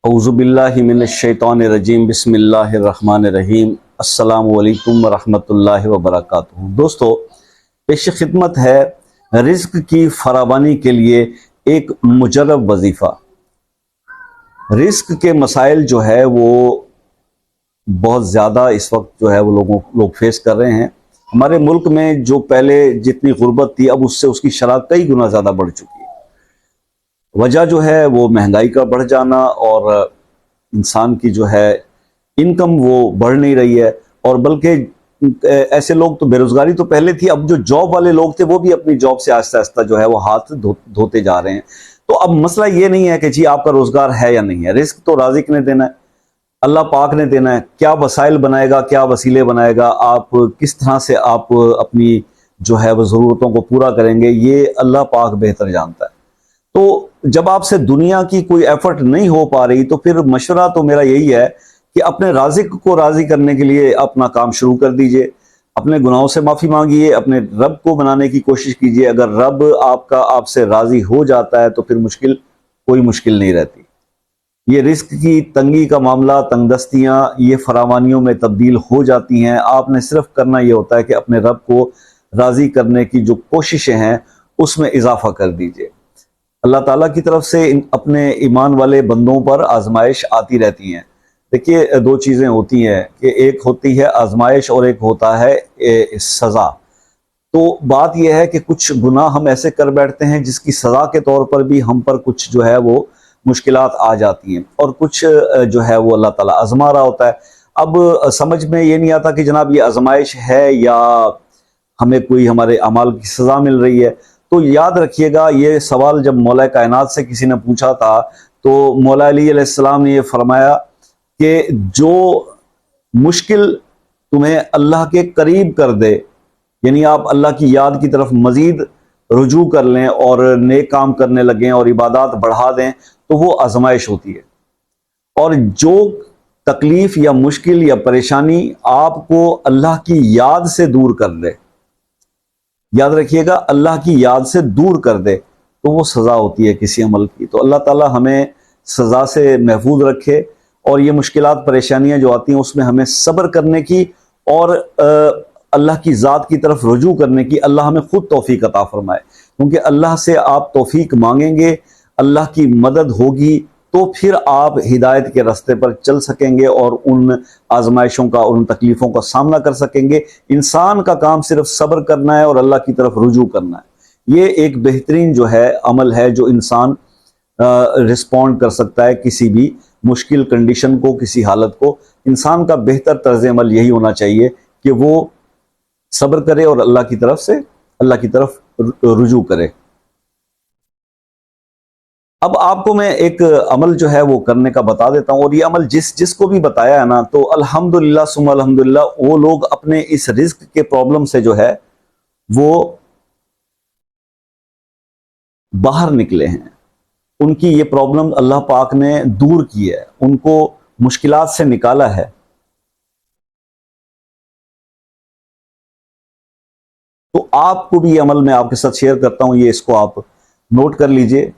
اعوذ باللہ من الشیطان الرجیم بسم اللہ الرحمن الرحیم السلام علیکم ورحمۃ اللہ وبرکاتہ۔ دوستو، پیش خدمت ہے رزق کی فراوانی کے لیے ایک مجرب وظیفہ۔ رزق کے مسائل جو ہے وہ بہت زیادہ اس وقت جو ہے وہ لوگ فیس کر رہے ہیں۔ ہمارے ملک میں جو پہلے جتنی غربت تھی اب اس سے اس کی شرح کئی گنا زیادہ بڑھ چکی ہے۔ وجہ جو ہے وہ مہنگائی کا بڑھ جانا اور انسان کی جو ہے انکم وہ بڑھ نہیں رہی ہے، اور بلکہ ایسے لوگ تو بے روزگاری تو پہلے تھی، اب جو جاب والے لوگ تھے وہ بھی اپنی جاب سے آہستہ آہستہ جو ہے وہ ہاتھ دھوتے جا رہے ہیں۔ تو اب مسئلہ یہ نہیں ہے کہ جی آپ کا روزگار ہے یا نہیں ہے، رزق تو رازق نے دینا ہے، اللہ پاک نے دینا ہے۔ کیا وسائل بنائے گا، کیا وسیلے بنائے گا، آپ کس طرح سے آپ اپنی جو ہے وہ ضرورتوں کو پورا کریں گے، یہ اللہ پاک بہتر جانتا ہے۔ تو جب آپ سے دنیا کی کوئی ایفرٹ نہیں ہو پا رہی تو پھر مشورہ تو میرا یہی ہے کہ اپنے رازق کو راضی کرنے کے لیے اپنا کام شروع کر دیجئے، اپنے گناہوں سے معافی مانگیے، اپنے رب کو بنانے کی کوشش کیجئے۔ اگر رب آپ سے راضی ہو جاتا ہے تو پھر کوئی مشکل نہیں رہتی۔ یہ رزق کی تنگی کا معاملہ، تنگ دستیاں، یہ فراوانیوں میں تبدیل ہو جاتی ہیں۔ آپ نے صرف کرنا یہ ہوتا ہے کہ اپنے رب کو راضی کرنے کی جو کوششیں ہیں اس میں اضافہ کر دیجئے۔ اللہ تعالیٰ کی طرف سے اپنے ایمان والے بندوں پر آزمائش آتی رہتی ہیں۔ دیکھیے، دو چیزیں ہوتی ہیں کہ ایک ہوتی ہے آزمائش اور ایک ہوتا ہے سزا۔ تو بات یہ ہے کہ کچھ گناہ ہم ایسے کر بیٹھتے ہیں جس کی سزا کے طور پر بھی ہم پر کچھ جو ہے وہ مشکلات آ جاتی ہیں، اور کچھ جو ہے وہ اللہ تعالیٰ آزما رہا ہوتا ہے۔ اب سمجھ میں یہ نہیں آتا کہ جناب یہ آزمائش ہے یا ہمیں کوئی ہمارے اعمال کی سزا مل رہی ہے۔ تو یاد رکھیے گا، یہ سوال جب مولا کائنات سے کسی نے پوچھا تھا تو مولا علی علیہ السلام نے یہ فرمایا کہ جو مشکل تمہیں اللہ کے قریب کر دے، یعنی آپ اللہ کی یاد کی طرف مزید رجوع کر لیں اور نیک کام کرنے لگیں اور عبادات بڑھا دیں، تو وہ آزمائش ہوتی ہے۔ اور جو تکلیف یا مشکل یا پریشانی آپ کو اللہ کی یاد سے دور کر دے، یاد رکھیے گا، اللہ کی یاد سے دور کر دے، تو وہ سزا ہوتی ہے کسی عمل کی۔ تو اللہ تعالیٰ ہمیں سزا سے محفوظ رکھے، اور یہ مشکلات پریشانیاں جو آتی ہیں اس میں ہمیں صبر کرنے کی اور اللہ کی ذات کی طرف رجوع کرنے کی اللہ ہمیں خود توفیق عطا فرمائے۔ کیونکہ اللہ سے آپ توفیق مانگیں گے، اللہ کی مدد ہوگی، تو پھر آپ ہدایت کے راستے پر چل سکیں گے اور ان آزمائشوں کا اور ان تکلیفوں کا سامنا کر سکیں گے۔ انسان کا کام صرف صبر کرنا ہے اور اللہ کی طرف رجوع کرنا ہے۔ یہ ایک بہترین جو ہے عمل ہے جو انسان رسپونڈ کر سکتا ہے کسی بھی مشکل کنڈیشن کو، کسی حالت کو۔ انسان کا بہتر طرز عمل یہی ہونا چاہیے کہ وہ صبر کرے اور اللہ کی طرف رجوع کرے۔ اب آپ کو میں ایک عمل جو ہے وہ کرنے کا بتا دیتا ہوں، اور یہ عمل جس کو بھی بتایا ہے نا، تو الحمدللہ ثم الحمدللہ وہ لوگ اپنے اس رزق کے پرابلم سے جو ہے وہ باہر نکلے ہیں۔ ان کی یہ پرابلم اللہ پاک نے دور کی ہے، ان کو مشکلات سے نکالا ہے۔ تو آپ کو بھی یہ عمل میں آپ کے ساتھ شیئر کرتا ہوں، یہ اس کو آپ نوٹ کر لیجئے۔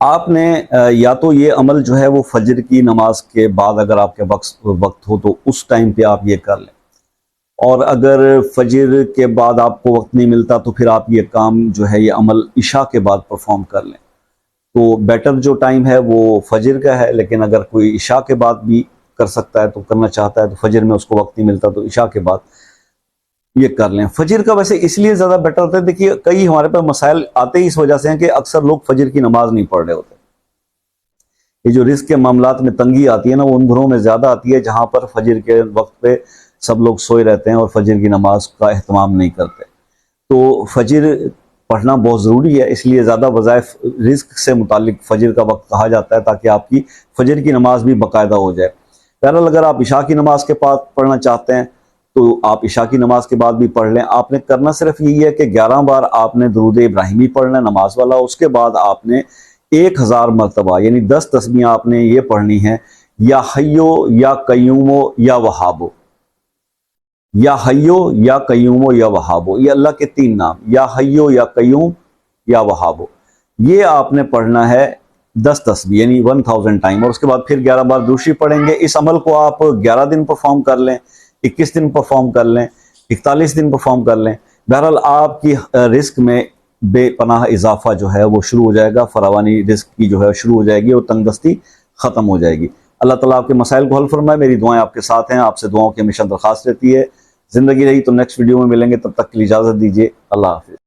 آپ نے یا تو یہ عمل جو ہے وہ فجر کی نماز کے بعد اگر آپ کے وقت ہو تو اس ٹائم پہ آپ یہ کر لیں، اور اگر فجر کے بعد آپ کو وقت نہیں ملتا تو پھر آپ یہ کام جو ہے یہ عمل عشاء کے بعد پرفارم کر لیں۔ تو بیٹر جو ٹائم ہے وہ فجر کا ہے، لیکن اگر کوئی عشاء کے بعد بھی کر سکتا ہے تو کرنا چاہتا ہے، تو فجر میں اس کو وقت نہیں ملتا تو عشاء کے بعد یہ کر لیں۔ فجر کا ویسے اس لیے زیادہ بیٹر ہوتا ہے، دیکھیے کئی ہمارے پاس مسائل آتے ہی اس وجہ سے ہیں کہ اکثر لوگ فجر کی نماز نہیں پڑھ رہے ہوتے۔ یہ جو رزق کے معاملات میں تنگی آتی ہے نا، وہ ان گھروں میں زیادہ آتی ہے جہاں پر فجر کے وقت پہ سب لوگ سوئے رہتے ہیں اور فجر کی نماز کا اہتمام نہیں کرتے۔ تو فجر پڑھنا بہت ضروری ہے، اس لیے زیادہ وظائف رزق سے متعلق فجر کا وقت کہا جاتا ہے، تاکہ آپ کی فجر کی نماز بھی باقاعدہ ہو جائے۔ بہرحال اگر آپ عشاء کی نماز کے بعد پڑھنا چاہتے ہیں تو آپ عشاء کی نماز کے بعد بھی پڑھ لیں۔ آپ نے کرنا صرف یہی ہے کہ 11 بار آپ نے درود ابراہیمی پڑھنا ہے نماز والا، اس کے بعد آپ نے 1000 مرتبہ یعنی 10 تسبیحیں آپ نے یہ پڑھنی ہیں، یا حیو یا قیومو یا وہابو، یا حیو یا قیومو یا وہابو، یہ اللہ کے 3 نام، یا حیو یا قیوم یا وہابو، یہ آپ نے پڑھنا ہے 10 بھی، یعنی 1000 ٹائم، اور اس کے بعد پھر 11 بار درود شریف پڑھیں گے۔ اس عمل کو آپ 11 دن پرفارم کر لیں، 21 دن پرفارم کر لیں، 41 دن پرفارم کر لیں، بہرحال آپ کی رزق میں بے پناہ اضافہ جو ہے وہ شروع ہو جائے گا، فراوانی رزق کی جو ہے شروع ہو جائے گی، اور تنگ دستی ختم ہو جائے گی۔ اللہ تعالیٰ آپ کے مسائل کو حل فرمائے۔ میری دعائیں آپ کے ساتھ ہیں، آپ سے دعاؤں کی ہمیشہ درخواست رہتی ہے۔ زندگی رہی تو نیکسٹ ویڈیو میں ملیں گے، تب تک کے لیے اجازت دیجیے، اللہ حافظ۔